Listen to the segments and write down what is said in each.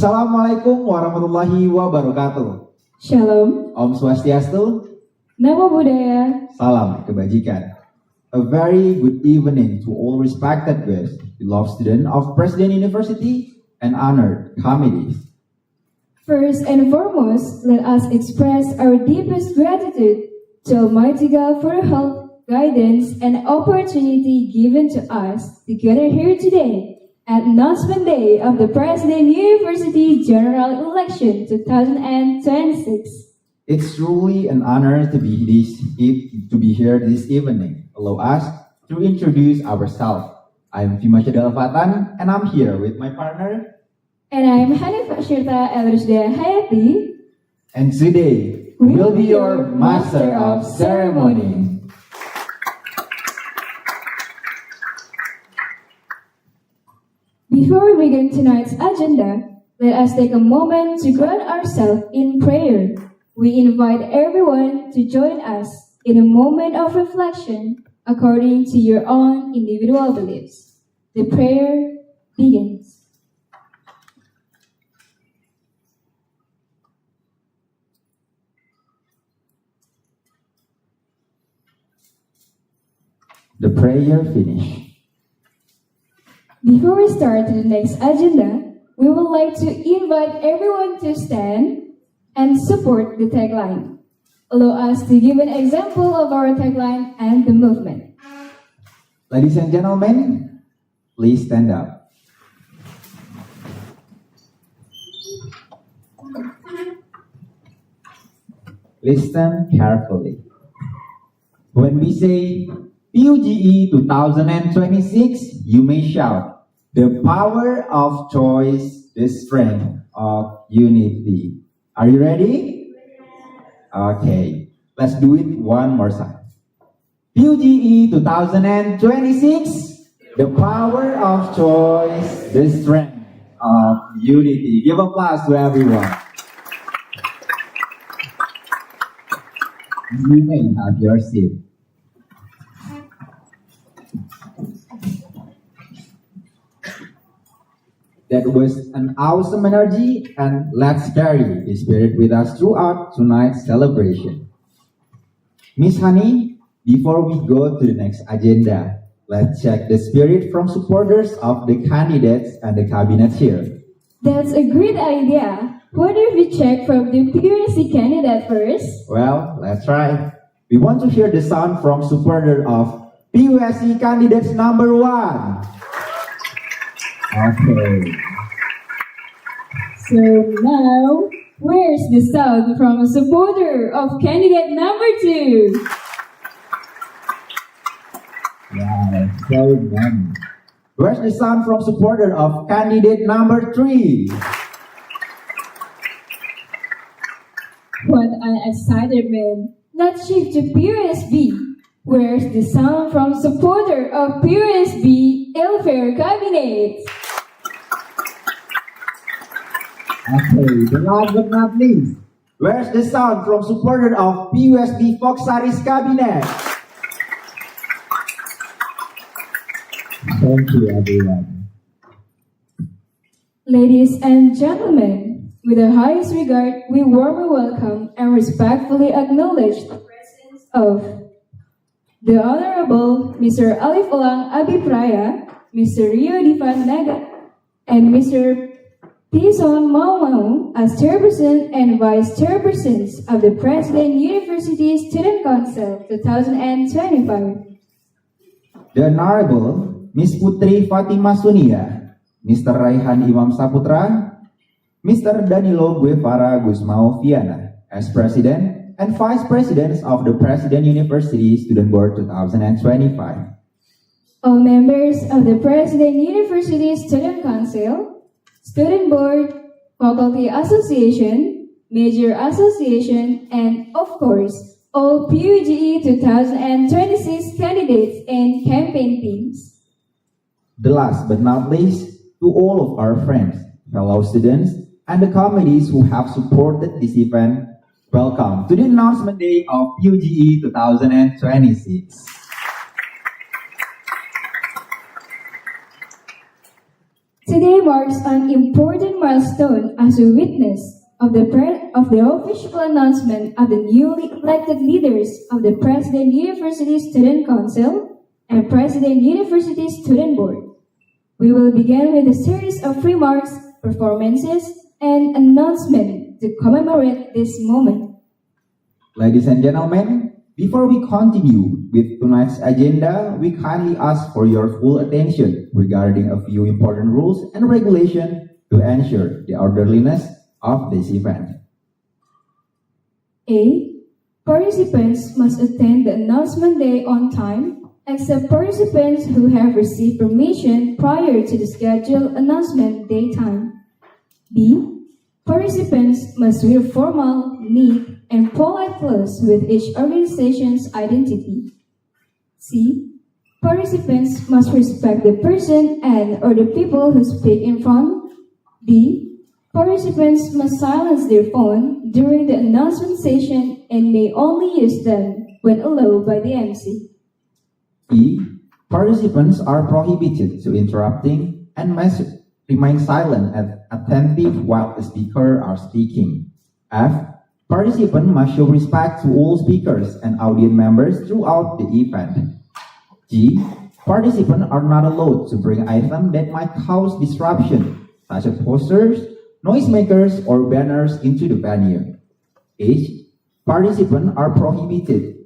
Assalamualaikum warahmatullahi wabarakatuh. Shalom, Om Swastiastu, Namo Buddhaya. salam kebajikan. A very good evening to all respected guests, beloved students of President University and honored committees. First and foremost, let us express our deepest gratitude to Almighty God for the help, guidance, and opportunity given to us to gather here today at announcement day of the President University General Election 2026. It's truly an honor to be here this evening. Allow us to introduce ourselves. I'm Fima Syedal Fatan, and I'm here with my partner. And I'm Hanifah Shirta Elrusda Hayati. And today, we'll be your Master of Ceremony. Before we begin tonight's agenda, let us take a moment to ground ourselves in prayer. We invite everyone to join us in a moment of reflection according to your own individual beliefs. The prayer begins. The prayer finished. Before we start the next agenda, we would like to invite everyone to stand and support the tagline. Allow us to give an example of our tagline and the movement. Ladies and gentlemen, please stand up. Listen carefully. When we say Puge 2026, you may shout, the power of choice, the strength of unity. Are you ready? Okay, let's do it one more time. Puge 2026, the power of choice, the strength of unity. Give applause to everyone. You may have your seat. That was an awesome energy, and let's carry the spirit with us throughout tonight's celebration. Miss Honey, before we go to the next agenda, let's check the spirit from supporters of the candidates and the cabinet here. That's a great idea. What if we check from the PUSC candidate first? Well, let's try. We want to hear the sound from supporter of PUSC candidates number 1. Okay. So now, where's the sound from a supporter of candidate number 2? Yeah, so many. Where's the sound from supporter of candidate number 3? What an excitement! Let's shift to PUSB. Where's the sound from supporter of PUSB Welfare Cabinet? Okay, the last but not least, where's the sound from supporter of PUSB Foksaris Cabinet? Thank you, everyone. Ladies and gentlemen, with the highest regard, we warmly welcome and respectfully acknowledge the presence of the Honorable Mr. Alif Olang Abipraya, Mr. Rio Divan Naga, and Mr. Pison Mau as Chairperson and Vice Chairpersons of the President University Student Council 2025. The Honorable Miss Putri Fatima Sunia, Mr. Raihan Imam Saputra, Mr. Danilo Guevara Gusmao Viana as President and Vice Presidents of the President University Student Board 2025. All members of the President University Student Council, Student Board, Faculty Association, Major Association, and of course, all PUGE 2026 candidates and campaign teams. The last but not least, to all of our friends, fellow students, and the committees who have supported this event, welcome to the announcement day of PUGE 2026. Today marks an important milestone as a witness of the official announcement of the newly elected leaders of the President University Student Council and President University Student Board. We will begin with a series of remarks, performances, and announcements to commemorate this moment. Ladies and gentlemen, before we continue with tonight's agenda, we kindly ask for your full attention regarding a few important rules and regulations to ensure the orderliness of this event. A. Participants must attend the announcement day on time, except participants who have received permission prior to the scheduled announcement day time. B. Participants must wear formal, neat, and polite clothes with each organization's identity. C. Participants must respect the person and or the people who speak in front. D. Participants must silence their phone during the announcement session and may only use them when allowed by the MC. E. Participants are prohibited to interrupting and must remain silent and attentive while the speakers are speaking. F. Participants must show respect to all speakers and audience members throughout the event. G. Participants are not allowed to bring items that might cause disruption, such as posters, noisemakers, or banners into the venue. H. Participants are prohibited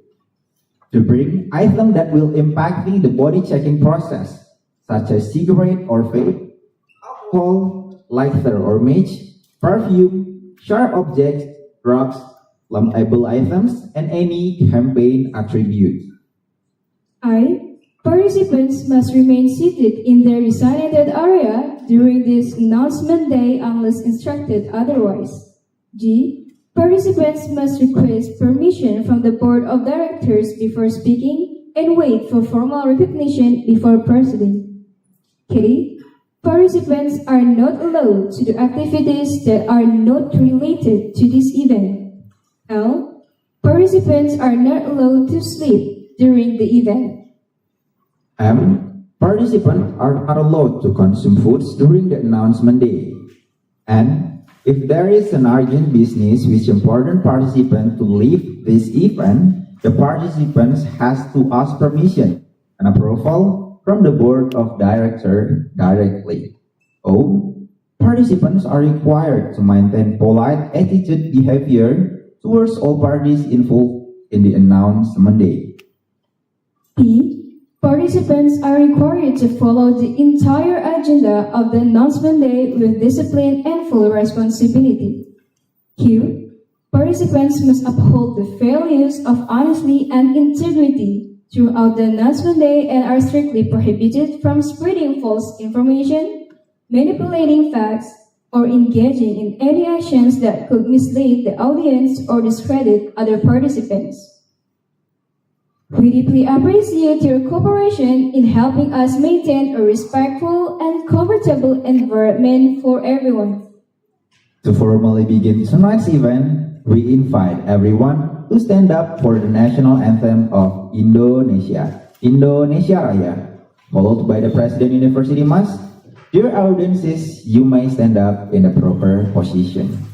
to bring items that will impact the body checking process, such as cigarette or vape, alcohol, lighter or match, perfume, sharp objects, drugs, flammable items, and any campaign attributes. I. Participants must remain seated in their designated area during this announcement day unless instructed otherwise. G. Participants must request permission from the Board of Directors before speaking and wait for formal recognition before proceeding. K. Participants are not allowed to do activities that are not related to this event. L. Participants are not allowed to sleep during the event. M. Participants are not allowed to consume foods during the announcement day. N. If there is an urgent business which important participant to leave this event, the participants has to ask permission and approval from the Board of Directors directly. O. Participants are required to maintain polite attitude behavior towards all parties involved in the announcement day. P. Participants are required to follow the entire agenda of the announcement day with discipline and full responsibility. Q. Participants must uphold the values of honesty and integrity throughout the announcement day and are strictly prohibited from spreading false information, manipulating facts, or engaging in any actions that could mislead the audience or discredit other participants. We deeply appreciate your cooperation in helping us maintain a respectful and comfortable environment for everyone. To formally begin tonight's event, we invite everyone to stand up for the national anthem of Indonesia, Indonesia Raya, followed by the President University Mass. Dear audiences, you may stand up in the proper position.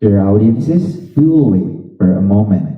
Dear audiences, we will wait for a moment.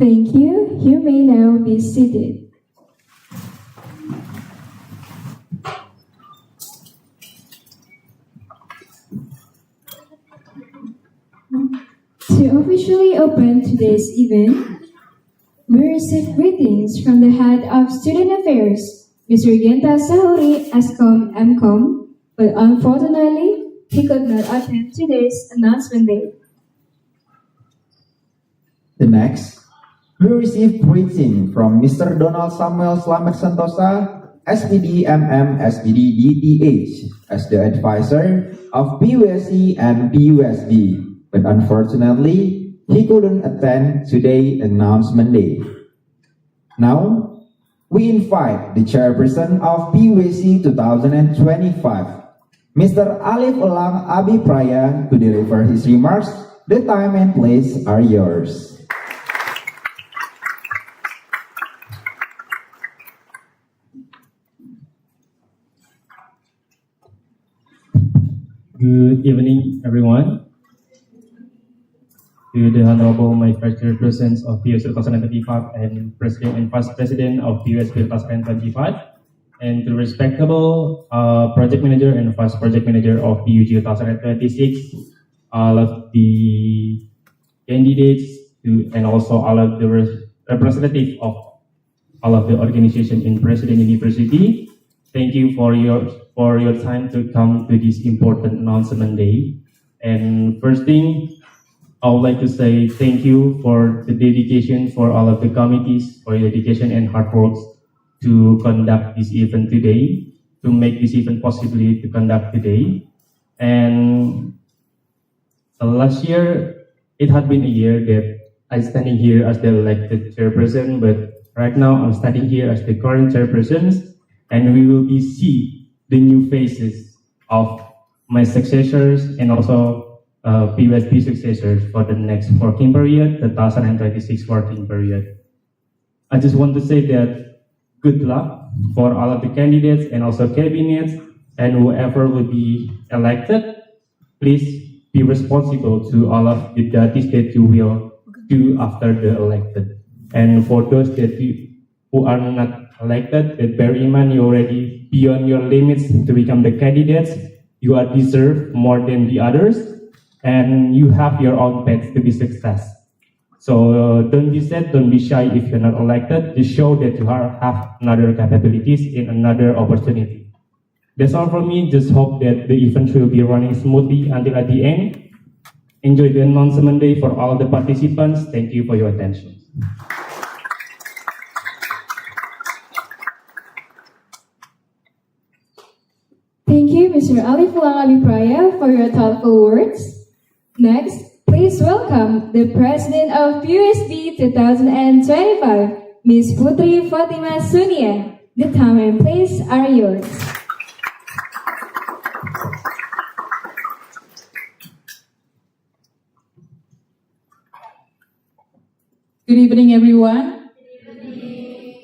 Thank you. You may now be seated. To officially open today's event, we receive greetings from the head of Student Affairs, Mr. Genta Sahuri, ASCOM MCOM, but unfortunately, he could not attend today's announcement day. The next, we receive greeting from Mr. Donald Samuel Slamet Santosa, SPD MM SPD DTH as the advisor of PUSC and PUSB, but unfortunately, he couldn't attend today's announcement day. Now, we invite the chairperson of PUSC 2025, Mr. Alif Elang Abipraya, to deliver his remarks. The time and place are yours. Good evening, everyone. To the Honorable my first chairpersons of PUSC 2025 and President and Vice President of PUSC 2025, and to the respectable Project Manager and Vice Project Manager of PUG 2026, all of the candidates and also all of the representatives of all of the organization in President University. Thank you for your time to come to this important announcement day. And first thing, I would like to say thank you for the dedication for all of the committees for your dedication and hard work to conduct this event today, to make this event possible to conduct today. And last year, it had been a year that I'm standing here as the elected chairperson, but right now I'm standing here as the current chairperson, and we will see the new faces of my successors and also PUSB successors for the next working period, the 2026 working period. I just want to say that good luck for all of the candidates and also cabinets and whoever will be elected. Please be responsible to all of the duties that you will do after the elected. And for those who are not elected, that bear in mind you're already beyond your limits to become the candidates. You are deserve more than the others, and you have your own path to be success. So don't be sad, don't be shy if you're not elected. Just show that you have another capabilities in another opportunity. That's all from me. Just hope that the event will be running smoothly until at the end. Enjoy the announcement day for all the participants. Thank you for your attention. Thank you, Mr. Alif Elang Abipraya, for your thoughtful words. Next, please welcome the President of PUSB 2025, Ms. Putri Fatima Sunia. The time and place are yours. Good evening, everyone.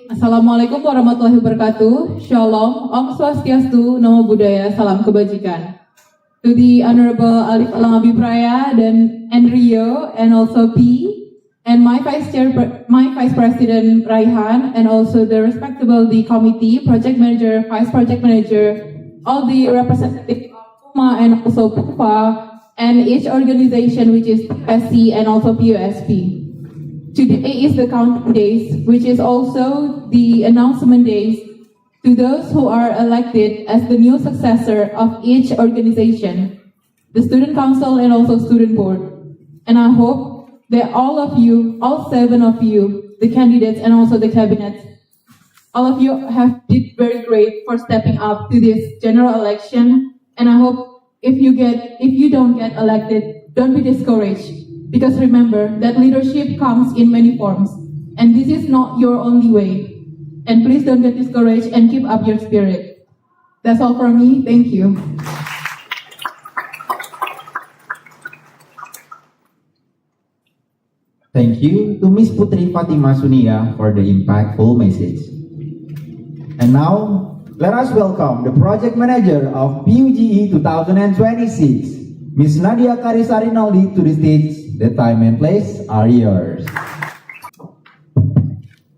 Assalamualaikum warahmatullahi wabarakatuh. Shalom, Om Swastiastu, Namo Buddhaya, Salam Kebajikan. To the Honorable Alif Elang Abipraya and Rio, and also P, and my Vice President Raihan, and also the respectable committee, Project Manager, Vice Project Manager, all the representatives of PUMA and also PUPA, and each organization which is PSC and also PUSP. Today is the counting days, which is also the announcement days to those who are elected as the new successor of each organization, the student council and also student board. And I hope that all of you, all 7 of you, the candidates and also the cabinet, all of you have did very great for stepping up to this general election. And I hope if you don't get elected, don't be discouraged. Because remember that leadership comes in many forms, and this is not your only way. And please don't get discouraged and keep up your spirit. That's all from me. Thank you. Thank you to Ms. Putri Fatima Sunia for the impactful message. And now, let us welcome the Project Manager of PUGE 2026, Ms. Nadia Karisarinaldi, to the stage. The time and place are yours.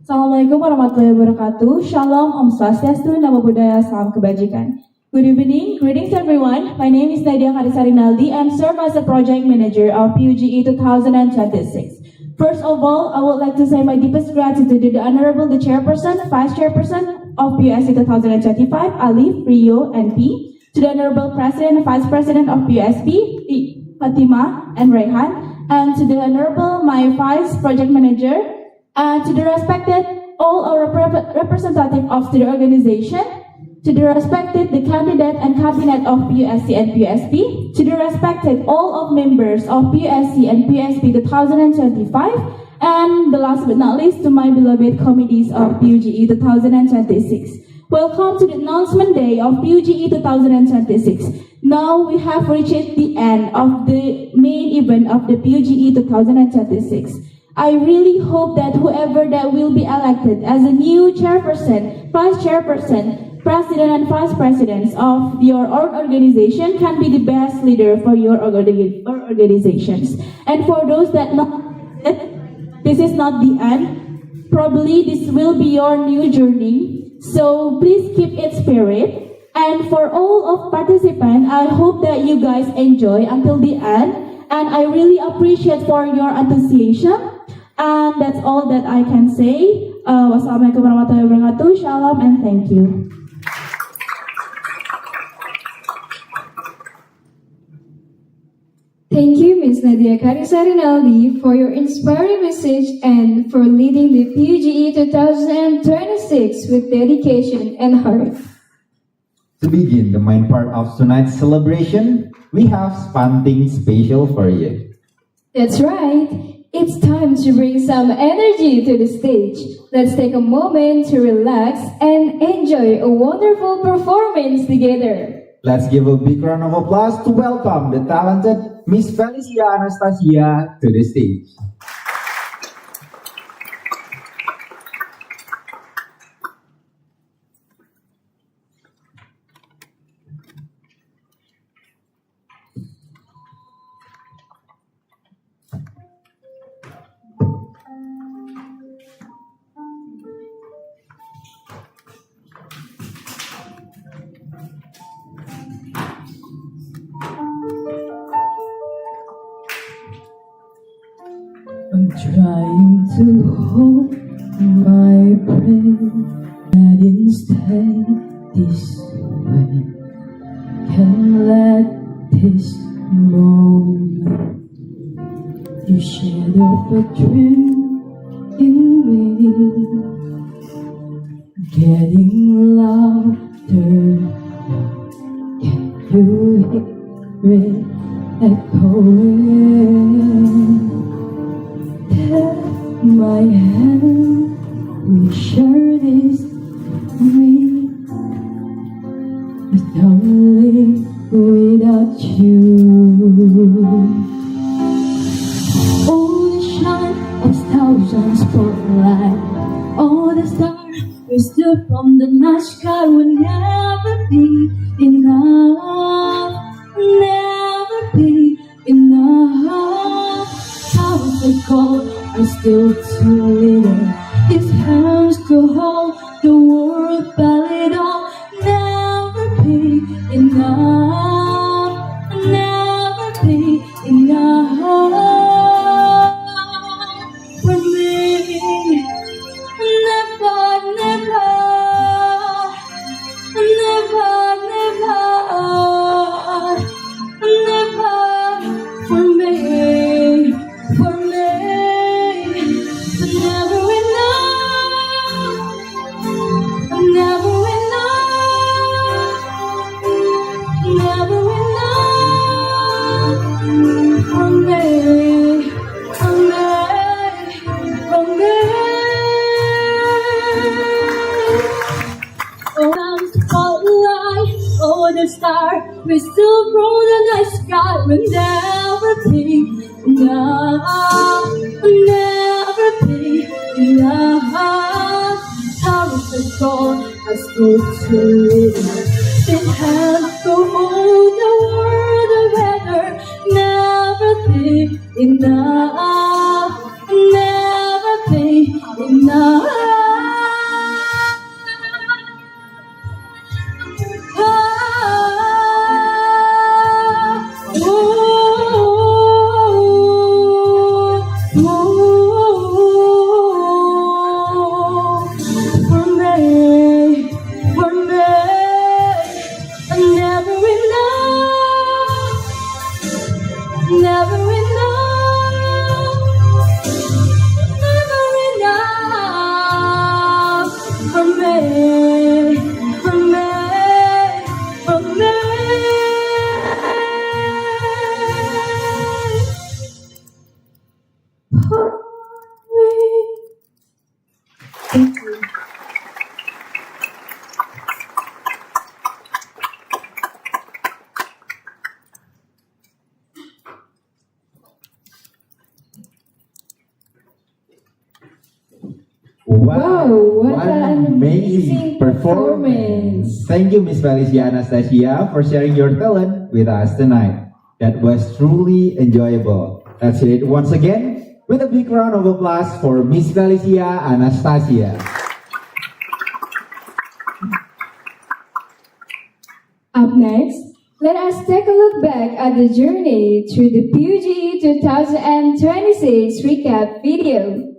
Assalamualaikum warahmatullahi wabarakatuh. Shalom, Om Swastiastu, Namo Buddhaya, Salam Kebajikan. Good evening, greetings everyone. My name is Nadia Karisarinaldi and serve as the Project Manager of PUGE 2026. First of all, I would like to say my deepest gratitude to the Honorable the Chairperson, Vice Chairperson of PUSC 2025, Alif, Rio, and P, to the Honorable President and Vice President of PUSB, Fatima and Raihan, and to the Honorable my Vice Project Manager, and to the respected all our representative of the organization, to the respected the candidate and cabinet of PUSC and PUSP, to the respected all of members of PUSC and PUSP 2025, and the last but not least to my beloved committees of PUGE 2026. Welcome to the announcement day of PUGE 2026. Now we have reached the end of the main event of the PUGE 2026. I really hope that whoever that will be elected as a new chairperson, vice chairperson, president and vice presidents of your own organization can be the best leader for your organizations. And for those that not, this is not the end. Probably this will be your new journey. So please keep its spirit. And for all of participants, I hope that you guys enjoy until the end. And I really appreciate for your enthusiasm. And that's all that I can say. Wassalamualaikum warahmatullahi wabarakatuh. Shalom and thank you. Thank you, Ms. Nadia Karisa Rinaldi, for your inspiring message and for leading the PUGE 2026 with dedication and heart. To begin the main part of tonight's celebration, we have something special for you. That's right. It's time to bring some energy to the stage. Let's take a moment to relax and enjoy a wonderful performance together. Let's give a big round of applause to welcome the talented Miss Felicia Anastasia to the stage. I'm trying to hold my breath, that instead this way can let this moment you shed of a dream in me, getting louder. Can you hear it echoing? My hand, we share this dream, but only without you. All the shine of thousand spotlight, all the stars we stood from the night sky will never be enough, never be enough. Towers of gold are still too little. His hands to hold the world, but it all never be enough, never be enough for me. Never, never, never, never, never for me, for me. Never enough, never enough, never enough for me, for me, for me. Oh, spotlight, oh, the star, we still from the night sky will never be enough, never be enough. Towers of gold are still too little. It has to hold the world together. Never be enough, never be enough. Never enough, Wow, what an amazing amazing performance. Thank you, Miss Felicia Anastasia, for sharing your talent with us tonight. That was truly enjoyable. Let's hear it once again with a big round of applause for Miss Felicia Anastasia. Up next, let us take a look back at the journey through the Puge 2026 recap video.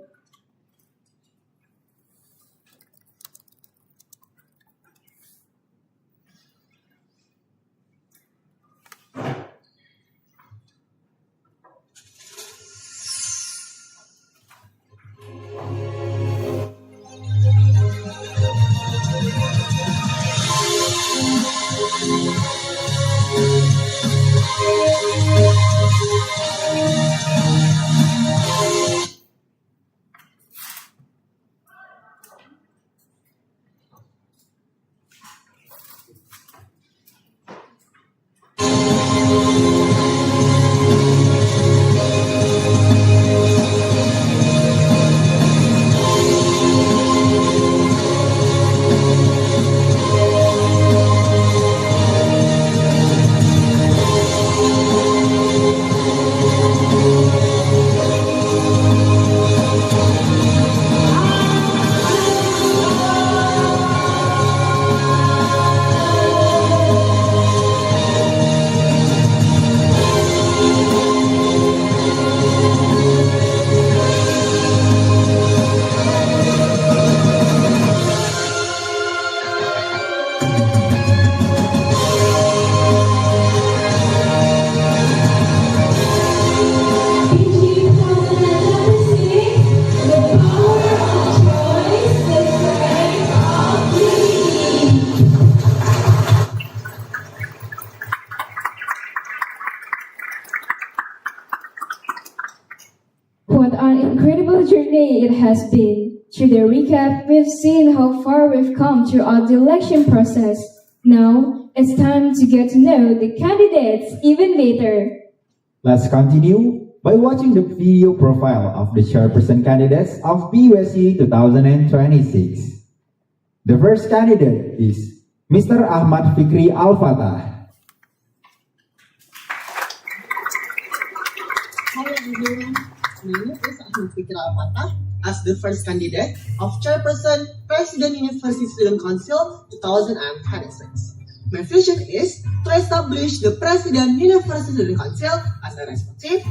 What an incredible journey it has been. Through the recap, we've seen how far we've come throughout the election process. Now, it's time to get to know the candidates even better. Let's continue by watching the video profile of the chairperson candidates of PUSC 2026. The first candidate is Mr. Ahmad Fikri Al-Fatah. Hello everyone, my name is Ahmad Fikri Al-Fatah as the first candidate of Chairperson President University Student Council 2026. My vision is to establish the President University Student Council as a responsive,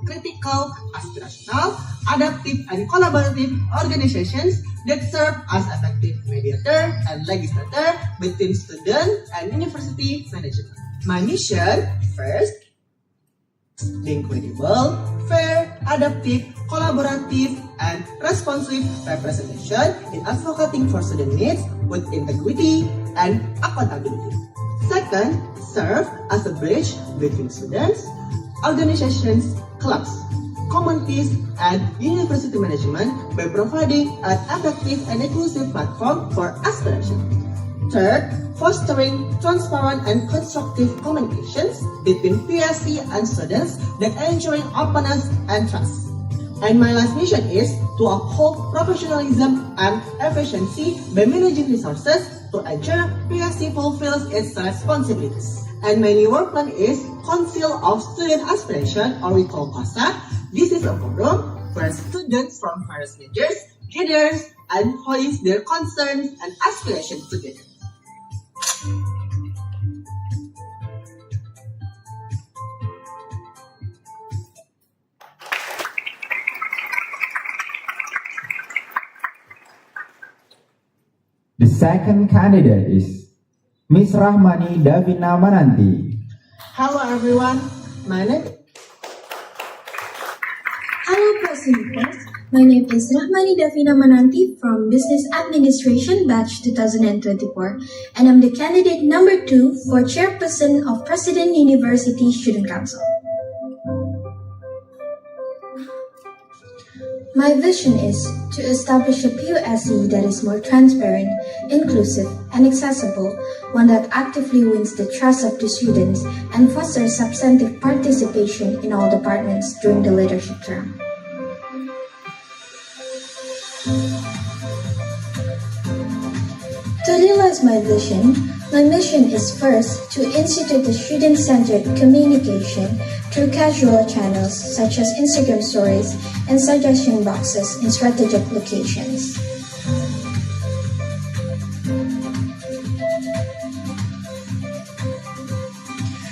critical, aspirational, adaptive, and collaborative organizations that serve as effective mediator and legislator between student and university management. My mission, first, being credible, fair, adaptive, collaborative, and responsive representation in advocating for student needs with integrity and accountability. Second, serve as a bridge between students, organizations, clubs, communities, and university management by providing an effective and inclusive platform for aspiration. Third, fostering transparent and constructive communications between PSC and students that ensuring openness and trust. And my last mission is to uphold professionalism and efficiency by managing resources to ensure PSC fulfills its responsibilities. And my new work plan is Council of Student Aspiration, or we call COSA. This is a forum where students from various majors gather and voice their concerns and aspirations together. The second candidate is Miss Rahmani Davina Mananti. Hello everyone, my name Hello President. My name is Rahmani Davina Mananti from Business Administration Batch 2024 and I'm the candidate number 2 for Chairperson of President University Student Council. My vision is to establish a PUSC that is more transparent, inclusive, and accessible, one that actively wins the trust of the students and fosters substantive participation in all departments during the leadership term. realize my vision, my mission is first to institute the student-centered communication through casual channels such as Instagram stories and suggestion boxes in strategic locations.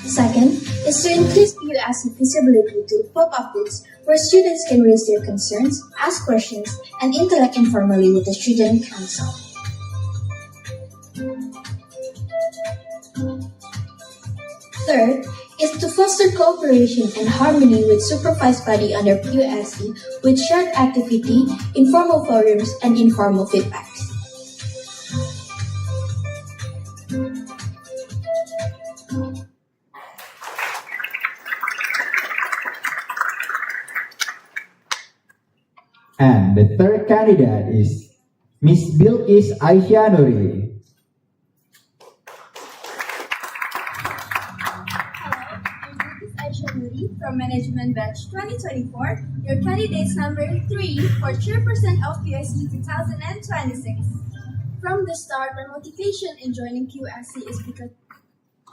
Second is to increase PUSC visibility to pop-up booths where students can raise their concerns, ask questions, and interact informally with the student council. Third is to foster cooperation and harmony with supervised body under PUSC with shared activity, informal forums, and informal feedbacks. And the third candidate is Miss Bilkis Aisyah Nuri. From Management Batch 2024, your candidates number 3 for Chairperson of PUSC 2026. From the start, my motivation in joining PUSC is because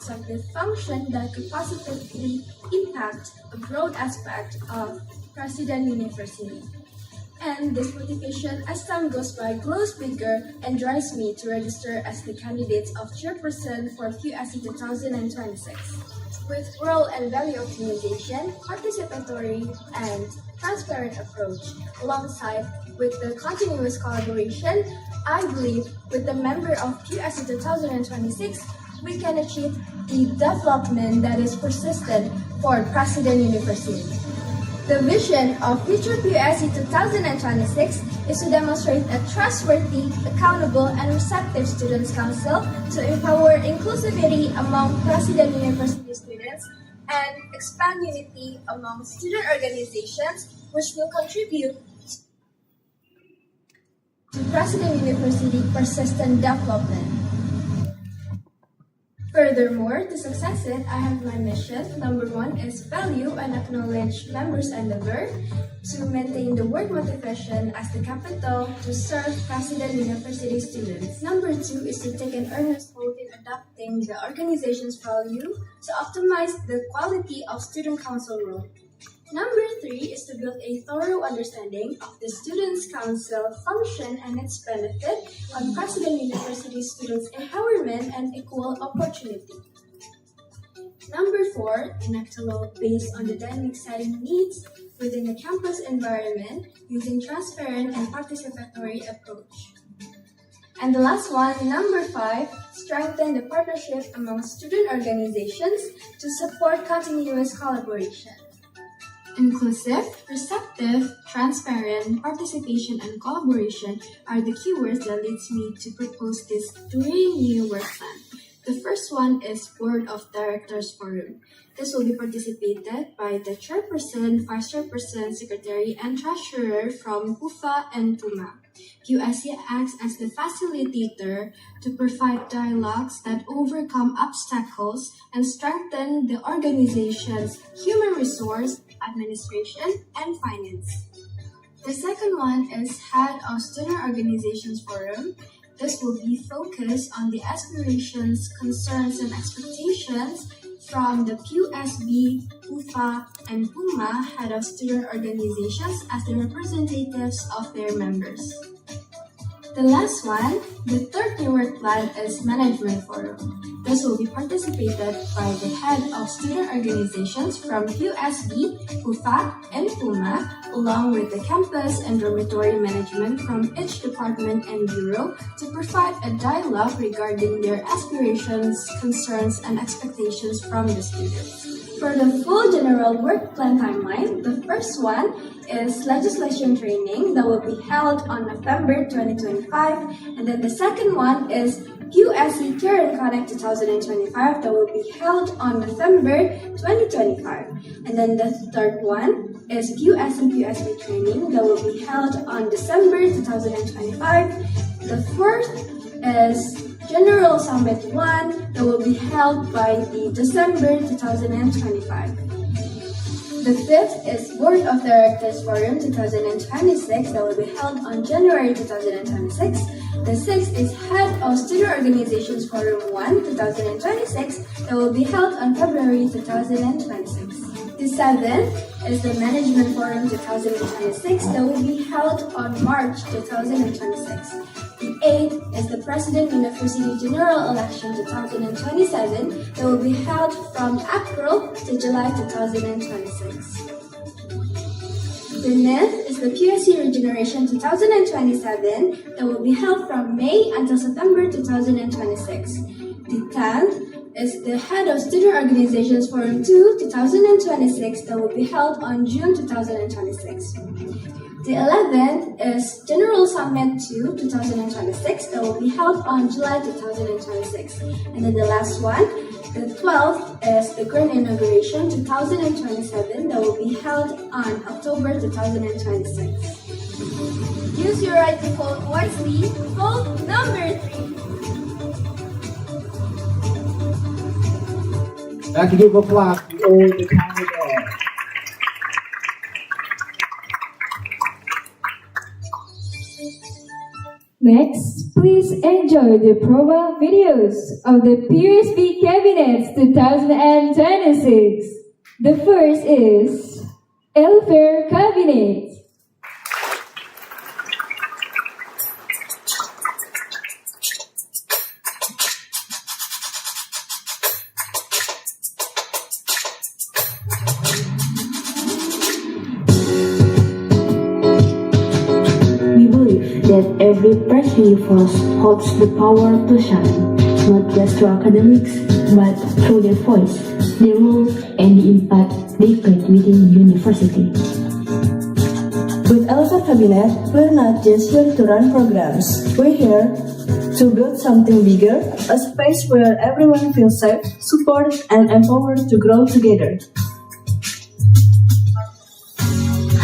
of the function that could positively impact a broad aspect of President University. And this motivation as time goes by grows bigger and drives me to register as the candidate of Chairperson for PUSC 2026. With role and value optimization, participatory and transparent approach, alongside with the continuous collaboration, I believe with the member of PUSC 2026, we can achieve the development that is persistent for President University. The vision of future PUSC 2026 is to demonstrate a trustworthy, accountable, and receptive Students' Council to empower inclusivity among President University students and expand unity among student organizations, which will contribute to President University persistent development. Furthermore, to success it, I have my mission. Number 1 is value and acknowledge members' endeavor to maintain the work motivation as the capital to serve President University students. Number 2 is to take an earnest vote in adopting the organization's value to optimize the quality of Student Council role. Number 3 is to build a thorough understanding of the Students' Council function and its benefit on President University students' empowerment and equal opportunity. Number 4, enact a law based on the dynamic setting needs within the campus environment using transparent and participatory approach. And the last one, number 5, strengthen the partnership among student organizations to support continuous collaboration. Inclusive, receptive, transparent, participation, and collaboration are the keywords that leads me to propose these 3 new work plans. The first one is Board of Directors Forum. This will be participated by the Chairperson, Vice Chairperson, Secretary, and Treasurer from PUFA and PUMA. PUSC acts as the facilitator to provide dialogues that overcome obstacles and strengthen the organization's human resource, administration, and finance. The second one is Head of Student Organizations Forum. This will be focused on the aspirations, concerns, and expectations from the PUSB, PUFA, and PUMA Head of Student Organizations as the representatives of their members. The last one, the third new work plan is Management Forum. This will be participated by the Head of Student Organizations from PUSB, PUFA, and PUMA, along with the campus and dormitory management from each department and bureau to provide a dialogue regarding their aspirations, concerns, and expectations from the students. For the full general work plan timeline, the first one is legislation training that will be held on November 2025, and then the second one is PUSC Care and Connect 2025 that will be held on November 2025, and then the third one is PUSC training that will be held on December 2025. The fourth is General Summit 1 that will be held by the December 2025. The fifth is Board of Directors Forum 2026 that will be held on January 2026. The sixth is Head of Student Organizations Forum 1 2026 that will be held on February 2026. The seventh is the Management Forum 2026 that will be held on March 2026. The eighth is the President University General Election 2027 that will be held from April to July 2026. The ninth is the PSC Regeneration 2027 that will be held from May until September 2026. The 10th is the Head of Student Organizations Forum 2 2026 that will be held on June 2026. The 11th is General Summit 2 2026 that will be held on July 2026. And then the last one, the 12th is the Grand Inauguration 2027 that will be held on October 2026. Use your right to vote wisely. Vote number 3. Back to give applause to all the candidates. Next, please enjoy the profile videos of the PSB Cabinets 2026. The first is Welfare Cabinet. We believe that every press universe holds the power to shine, not just through academics, but through their voice, their role, and the impact they create within the university. With Elsa Cabinet, we're not just here to run programs. We're here to build something bigger, a space where everyone feels safe, supported, and empowered to grow together.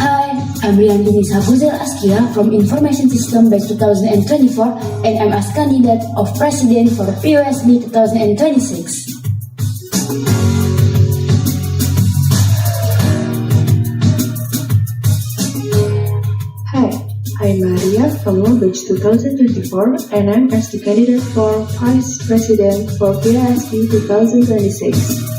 Hi, I'm Riandini Sabuzel Askia from Information System Batch 2024 and I'm as candidate of President for POSB 2026. Hi, I'm Maria from Batch 2024 and I'm as the candidate for Vice President for POSB 2026.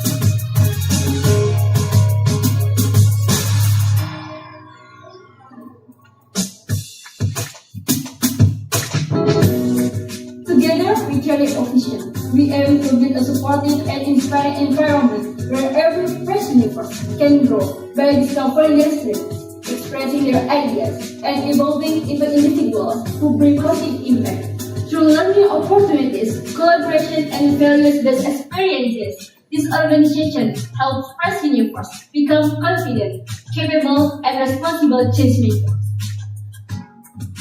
Together, we carry a vision. We aim to build a supportive and inspiring environment where every press universe can grow by discovering their strengths, expressing their ideas, and evolving into individuals who bring positive impact. Through learning opportunities, collaboration, and values-based experiences, this organization helps press universe become confident, capable, and responsible change makers.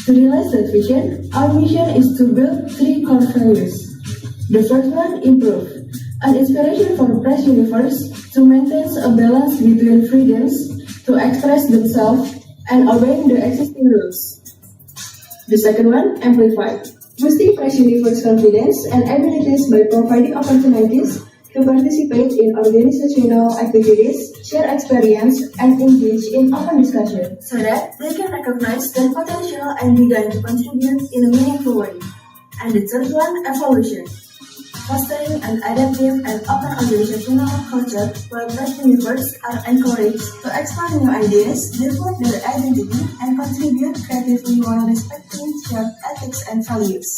To realize that vision, our mission is to build 3 core values. The first one, improve, an inspiration for press universe to maintain a balance between freedoms to express themselves and obeying the existing rules. The second one, amplify, boosting press universe confidence and abilities by providing opportunities to participate in organizational activities, share experience, and engage in open discussion so that they can recognize their potential and begin to contribute in a meaningful way. And the third one, evolution, fostering an adaptive and open organizational culture where press universe are encouraged to explore new ideas, develop their identity, and contribute creatively while respecting shared ethics and values.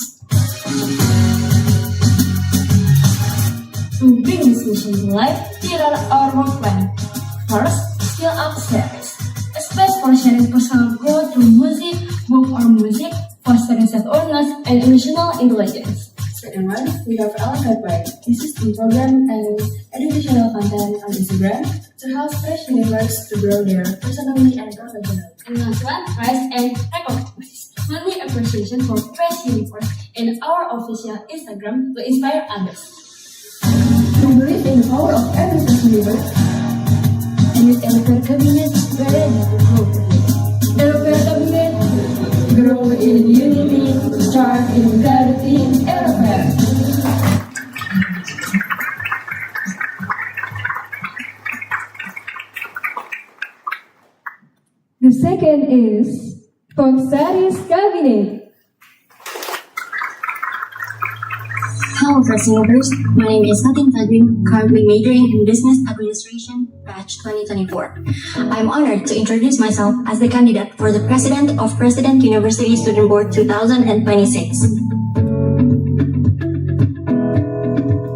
To bring this mission to life, here are our work plan. First, skill up series. A space for sharing personal growth through music, book or music, fostering self-awareness and emotional intelligence. Second one, we have Alphabet. This is the program and educational content on Instagram to help fresh universe to grow their personally and professionally. And last one, rise and recognize. Monthly appreciation for press universe and our official Instagram to inspire others. We believe in the power of every press universe. And with Welfare Cabinet, we're ready to grow together. Welfare Cabinet, grow in unity, strive in clarity, welfare. The second is Pongsaris Cabinet. First Universe. My name is Fatin Tadwin, currently majoring in Business Administration, batch 2024. I am honored to introduce myself as the candidate for the President of President University Student Board 2026.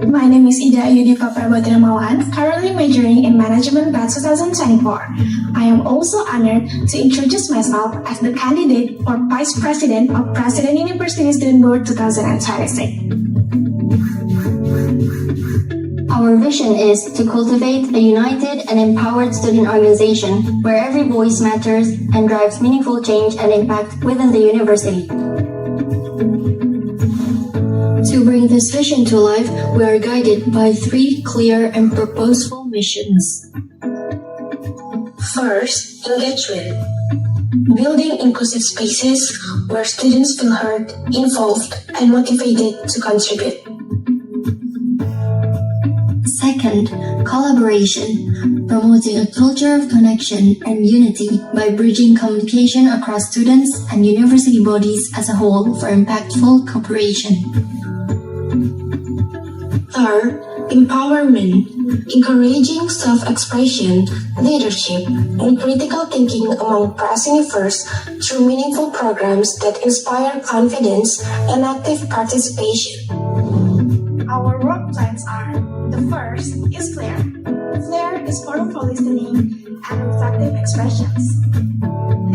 My name is Ida Ayudipa Prabodhramawan, currently majoring in Management batch 2024. I am also honored to introduce myself as the candidate for Vice President of President University Student Board 2026. Our vision is to cultivate a united and empowered student organization where every voice matters and drives meaningful change and impact within the university. To bring this vision to life, we are guided by 3 clear and purposeful missions. First, engagement. Building inclusive spaces where students feel heard, involved, and motivated to contribute. Second, collaboration, promoting a culture of connection and unity by bridging communication across students and university bodies as a whole for impactful cooperation. Third, empowerment, encouraging self-expression, leadership, and critical thinking among press universe through meaningful programs that inspire confidence and active participation. Our work plans are: the first is FLAIR. FLAIR is forum for listening and reflective expressions.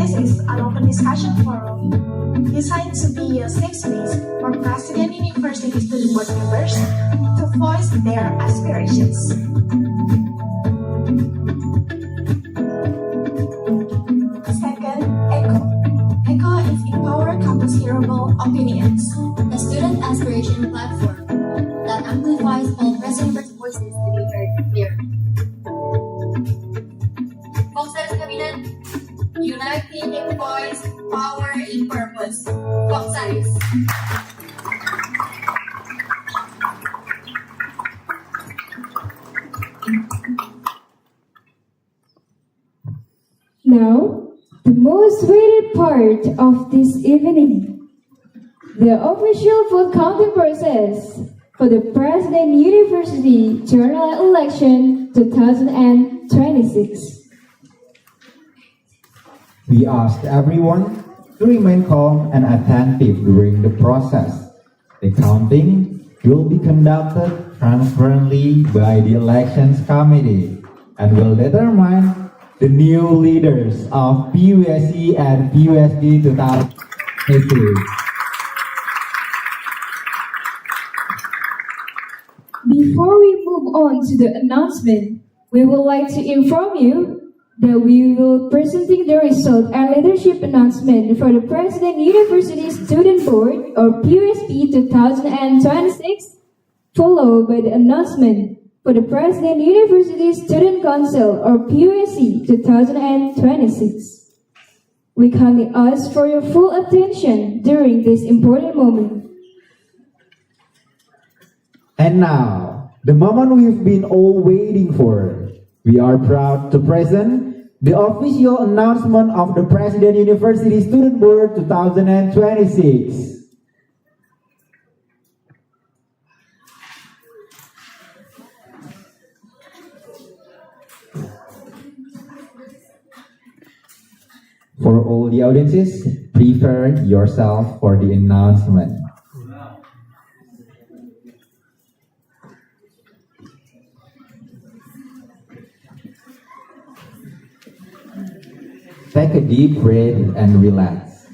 This is an open discussion forum designed to be a safe space for President University Student Board members to voice their aspirations. Second, ECHO. ECHO is Empower Campus Hearable Opinions, A student aspiration platform that amplifies all present voices to be heard clearly. Foxers Cabinet, uniting in voice, power in purpose. Foxers. Now, the most waited part of this evening, the official vote counting process for the President University General Election 2026. We ask everyone to remain calm and attentive during the process. The counting will be conducted transparently by the Elections Committee and will determine the new leaders of PUSC and PUSD 2018. Before we move on to the announcement, we would like to inform you that we will presenting the result and leadership announcement for the President University Student Board or PUSB 2026, followed by the announcement for the President University Student Council or PUSC 2026. We kindly ask for your full attention during this important moment. And now, the moment we've been all waiting for. We are proud to present the official announcement of the President University Student Board 2026. For all the audiences, prepare yourself for the announcement. Take a deep breath and relax.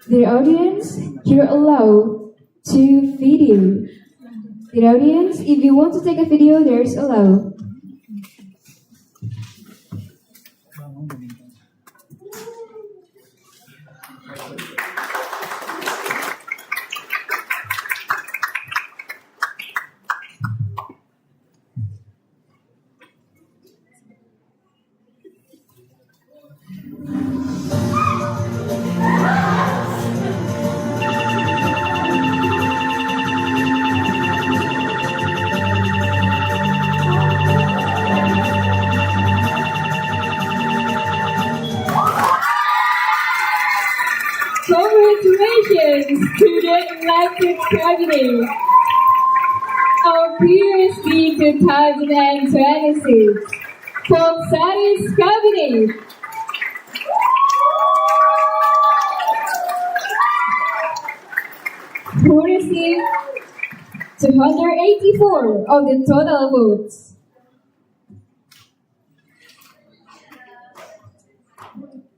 Dear audience, you're allowed to video. Dear audience, if you want to take a video, there's allowed. elected cabinet of PUSB 2026. From Saris Cabinet. Who received 284 of the total votes.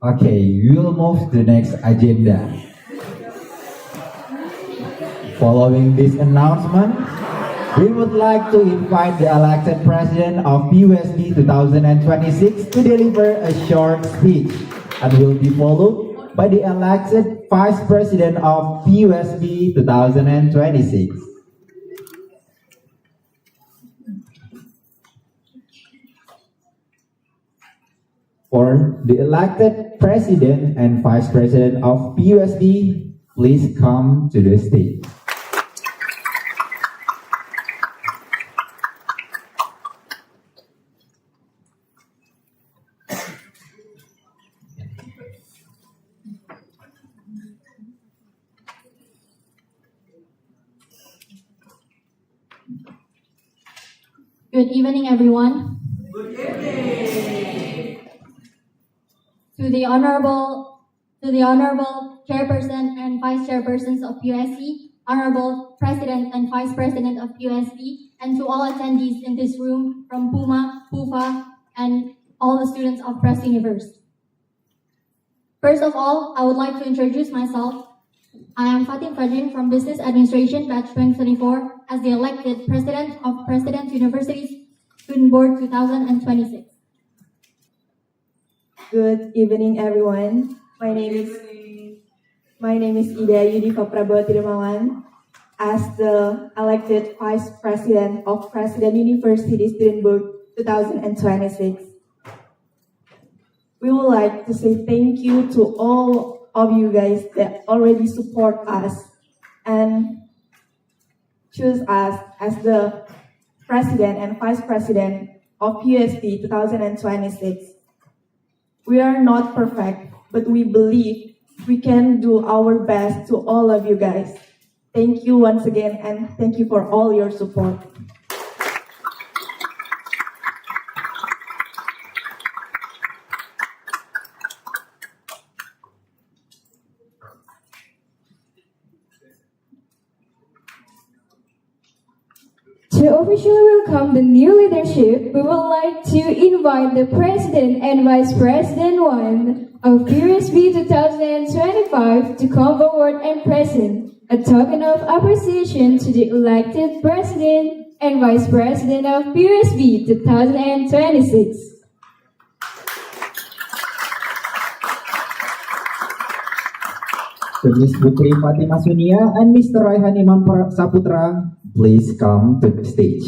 Okay, we will move to the next agenda. Following this announcement, we would like to invite the elected president of PUSB 2026 to deliver a short speech and will be followed by the elected vice president of PUSB 2026. For the elected president and vice president of PUSB, please come to the stage. Good evening, everyone. Good evening. To the honorable chairperson and vice chairpersons of PUSC, honorable president and vice president of PUSC, and to all attendees in this room from Puma, PUFA, and all the students of Preston University. First of all, I would like to introduce myself. I am Fatim Fajrin from Business Administration, Batch 2024, as the elected President of President University's Student Board 2026. Good evening, everyone. My name is Ida Yudifa Prabowo Tirmawan. As the elected Vice President of President University Student Board 2026. We would like to say thank you to all of you guys that already support us and choose us as the President and Vice President of PUSB 2026. We are not perfect, but we believe we can do our best to all of you guys. Thank you once again, and thank you for all your support. To officially welcome the new leadership, we would like to invite the President and Vice President 1 of PUSB 2025 to come forward and present a token of appreciation to the elected President and Vice President of PUSB 2026. To Ms. Putri Fatima Sunia and Mr. Raihan Imam Saputra, please come to the stage.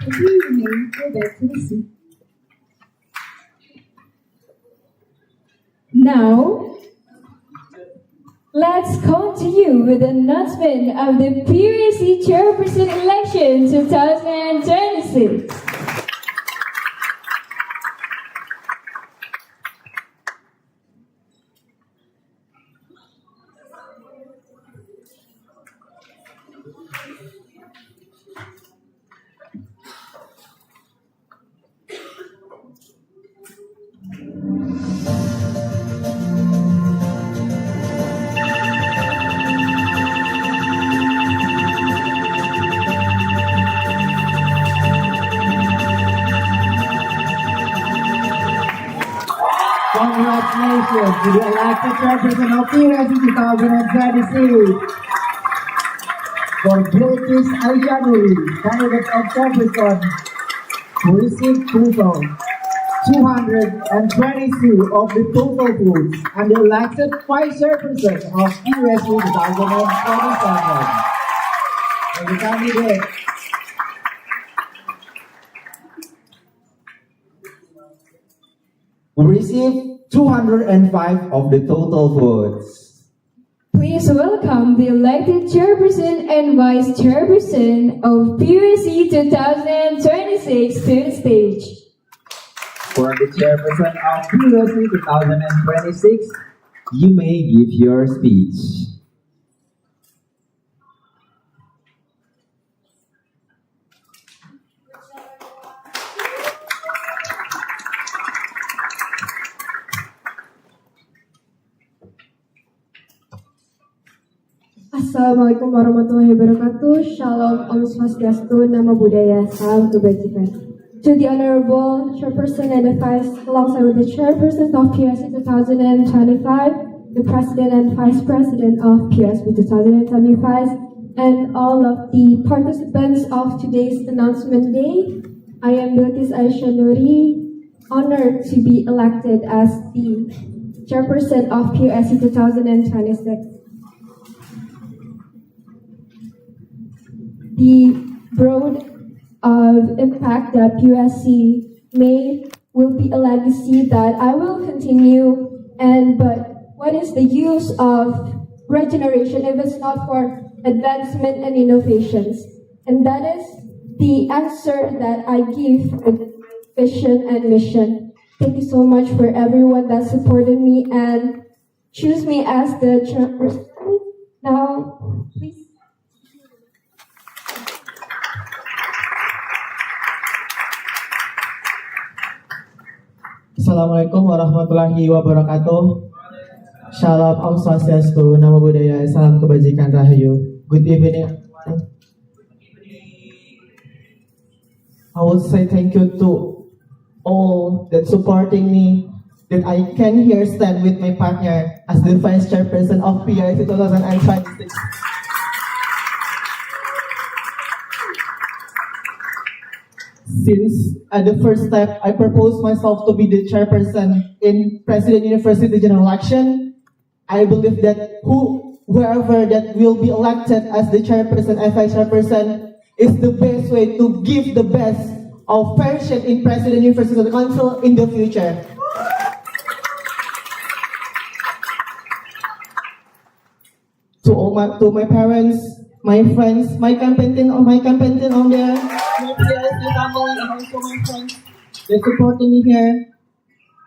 Please remain go back to the seat. Now, let's continue with the announcement of the PUSC Chairperson Election 2026. Congratulations to the elected chairperson of PUSE 2026. For British Aijanuri, candidate of chairperson, who received total 222 of the total votes, and the elected vice chairperson of PUSE 2027. And the candidate who received 205 of the total votes. Please welcome the elected chairperson and vice chairperson of PUSE 2026 to the stage. For the chairperson of PUSE 2026, you may give your speech. Assalamualaikum warahmatullahi wabarakatuh. Shalom, Om Swastiastu, Namo Buddhaya, Salam Kebajikan. To the Honorable Chairperson and the Vice, alongside with the Chairperson of PUSE 2025, the President and Vice President of PUSE 2025, and all of the participants of today's announcement day, I am Bilkis Aisyah Nuri, honored to be elected as the Chairperson of PUSE 2026. The broad of impact that PUSE made will be a legacy that I will continue. But what is the use of regeneration if it's not for advancement and innovations? And that is the answer that I give with my vision and mission. Thank you so much for everyone that supported me and choose me as the chairperson. Now, please. Assalamualaikum warahmatullahi wabarakatuh. Shalom, Om Swastiastu, Namo Buddhaya, Salam Kebajikan, Rahayu. Good evening. I will say thank you to all that supporting me, that I can here stand with my partner as the Vice Chairperson of PUSE 2026. Since at the first step, I proposed myself to be the chairperson in President University General Election. I believe that whoever that will be elected as the chairperson and vice chairperson is the best way to give the best of passion in President University Council in the future. To my parents, my friends, my campaign team on there, my PUSE family, and also my friends that supporting me here.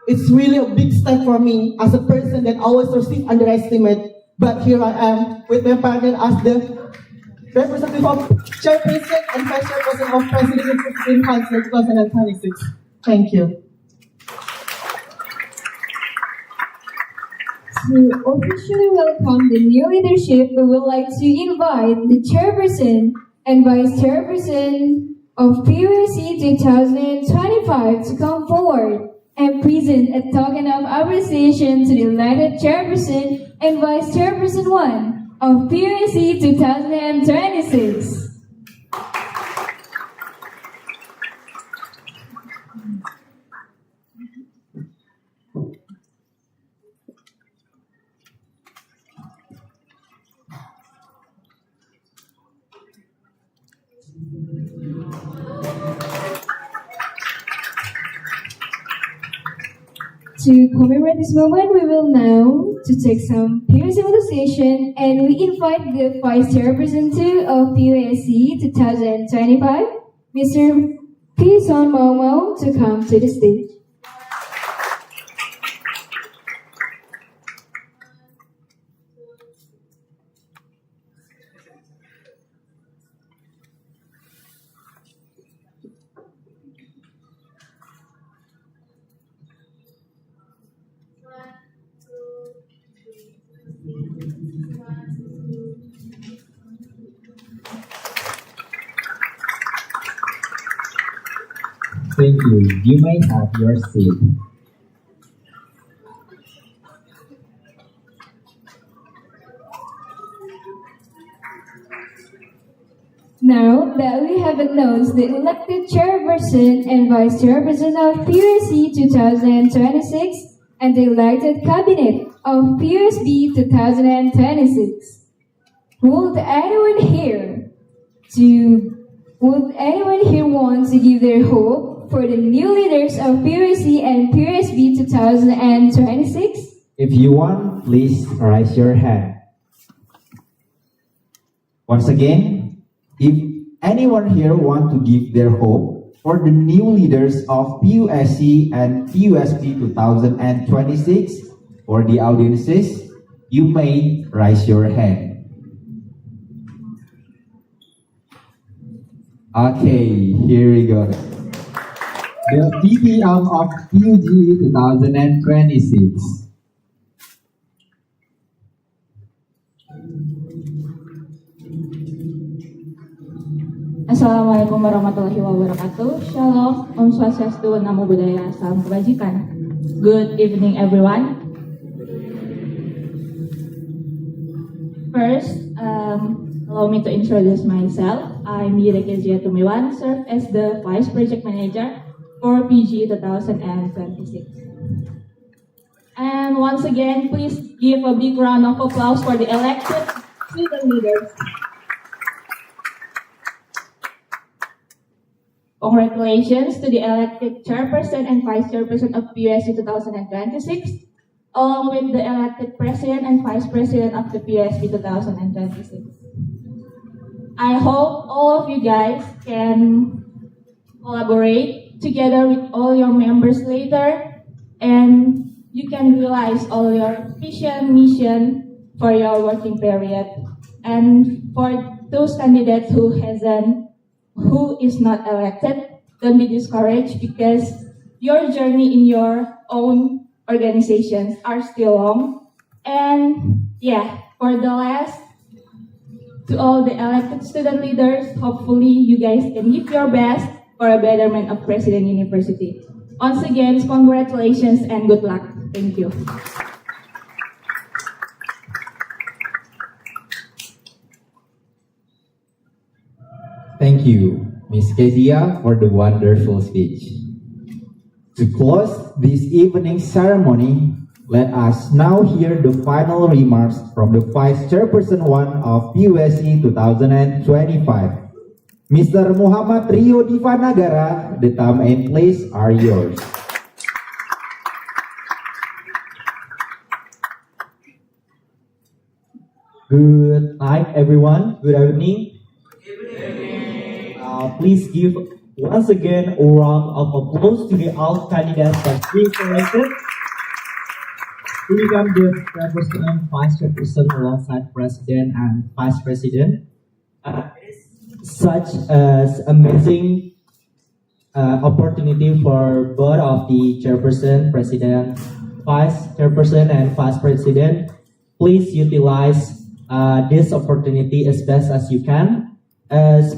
It's really a big step for me as a person that always receive underestimate. But here I am with my partner as the representative of chairperson and vice chairperson of President in Council 2026. Thank you. To officially welcome the new leadership, we would like to invite the chairperson and vice chairperson of PUSE 2025 to come forward and present a token of appreciation to the elected chairperson and vice chairperson 1 of PUSE 2026. To commemorate this moment, we will now to take some PUSE mobilization, and we invite the Vice Chairperson 2 of PUSE 2025, Mr. P. Son Momo, to come to the stage. Thank you. You may have your seat. Now that we have announced the elected chairperson and vice chairperson of PUSC 2026 and the elected cabinet of PUSB 2026, would anyone here want to give their hope for the new leaders of PUSC and PUSB 2026? If you want, please raise your hand. Once again, if anyone here want to give their hope for the new leaders of PUSC and PUSB 2026 or the audiences, you may raise your hand. Okay, here we go. The PPM of Puge 2026. Assalamualaikum warahmatullahi wabarakatuh. Shalom, Om Swastiastu, Namo Buddhaya, Salam Kebajikan. Good evening, everyone. First, allow me to introduce myself. I'm Yira Kezia Tumiwan, serve as the Vice Project Manager for PG 2026. And once again, please give a big round of applause for the elected student leaders. Congratulations to the elected chairperson and vice chairperson of PUSC 2026, along with the elected president and vice president of the PUSC 2026. I hope all of you guys can collaborate together with all your members later, and you can realize all your vision, mission for your working period. And for those candidates who is not elected, don't be discouraged because your journey in your own organizations are still long. And yeah, for the last, to all the elected student leaders, hopefully you guys can give your best for a betterment of President University. Once again, congratulations and good luck. Thank you. Thank you, Ms. Kezia, for the wonderful speech. To close this evening ceremony, let us now hear the final remarks from the Vice Chairperson 1 of PUSC 2025. Mr. Muhammad Rio Divanagara, the time and place are yours. Good night, everyone. Good evening. Please give once again a round of applause to the all candidates that being selected to become the chairperson and vice chairperson alongside president and vice president. Such as amazing opportunity for both of the chairperson, president, vice chairperson, and vice president. Please utilize this opportunity as best as you can. As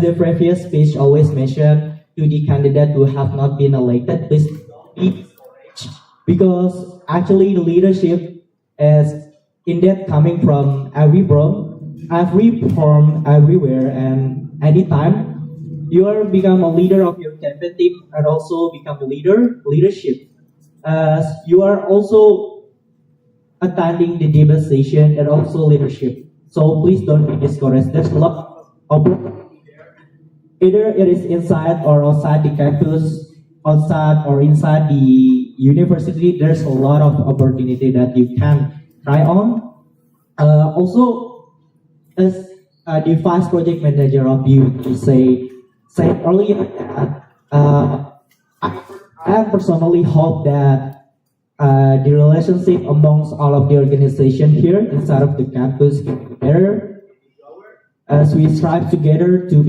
the previous speech always mentioned, to the candidate who have not been elected, please don't be discouraged, because actually the leadership is indeed coming from every form, everywhere, and anytime you are become a leader of your campaign team and also become a leadership. As you are also attending the debate session and also leadership. So please don't be discouraged. There's a lot of opportunity there. Either it is inside or outside the campus, outside or inside the university. There's a lot of opportunity that you can try on. Also, as the vice project manager of you said earlier that I personally hope that the relationship amongst all of the organization here inside of the campus can be better as we strive together to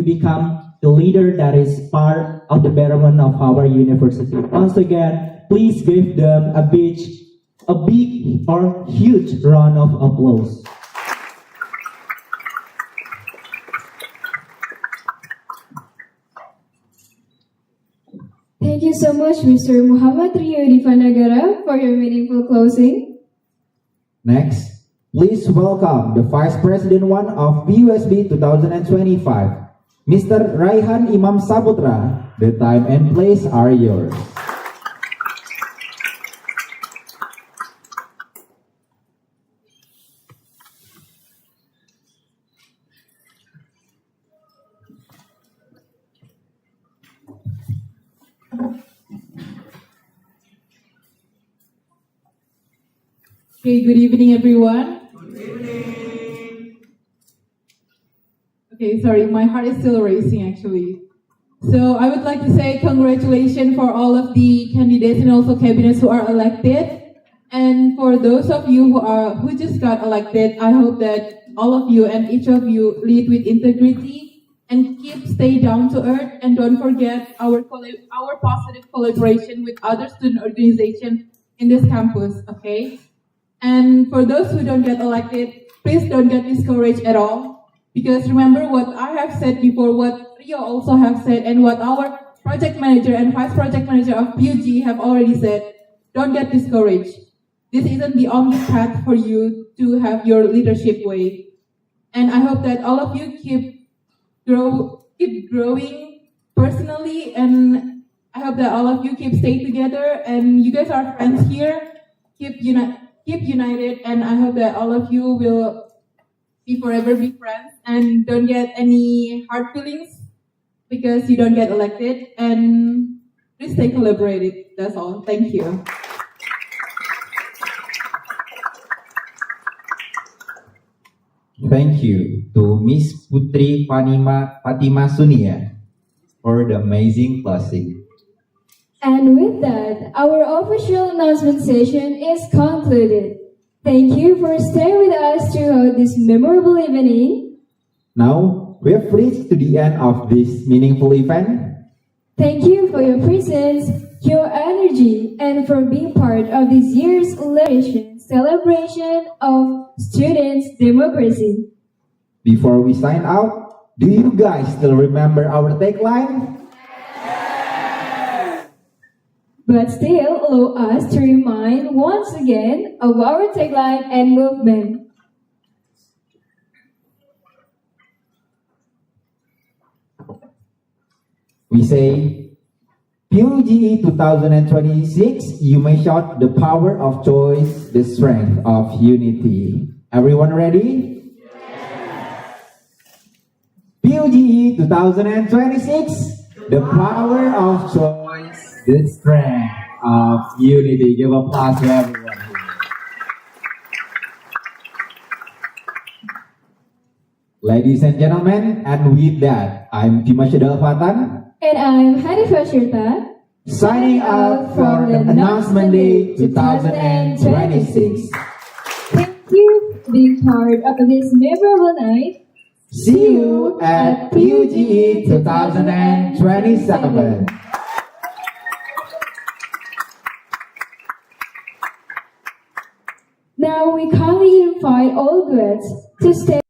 become the leader that is part of the betterment of our university. Once again, please give them a big or huge round of applause. Thank you so much, Mr. Muhammad Rio Divanagara, for your meaningful closing. Next, Please welcome the Vice President 1 of PUSB 2025, Mr. Raihan Imam Saputra. The time and place are yours. Okay, good evening, everyone. Okay, sorry, my heart is still racing actually. So I would like to say congratulations for all of the candidates and also cabinets who are elected. And for those of you who just got elected, I hope that all of you and each of you lead with integrity and stay down to earth, and don't forget our positive collaboration with other student organizations in this campus, okay? And for those who don't get elected, please don't get discouraged at all. Because remember what I have said before, what Rio also have said, and what our project manager and vice project manager of Puge have already said, don't get discouraged. This isn't the only path for you to have your leadership way. And I hope that all of you keep growing personally, and I hope that all of you keep staying together, and you guys are friends here, keep united, and I hope that all of you will forever be friends and don't get any hard feelings because you don't get elected, and please stay collaborated. That's all. Thank you. Thank you to Miss Putri Fatima Sunia for the amazing closing. And with that, our official announcement session is concluded. Thank you for staying with us throughout this memorable evening. Now, we have reached to the end of this meaningful event. Thank you for your presence, your energy, and for being part of this year's celebration of students' democracy. Before we sign out, do you guys still remember our tagline? But still, allow us to remind once again of our tagline and movement. We say, PUGE 2026, you may shout the power of choice, the strength of unity. Everyone ready? Yes. PUGE 2026, the power of choice, the strength of unity. Give applause to everyone. Ladies and gentlemen, and with that, I'm Dimas Fatan. And I'm Hanifa Shirta. Signing out for the Announcement Day 2026. Thank you for being part of this memorable night. See you at PUGE 2027. Now we kindly invite all grads to stay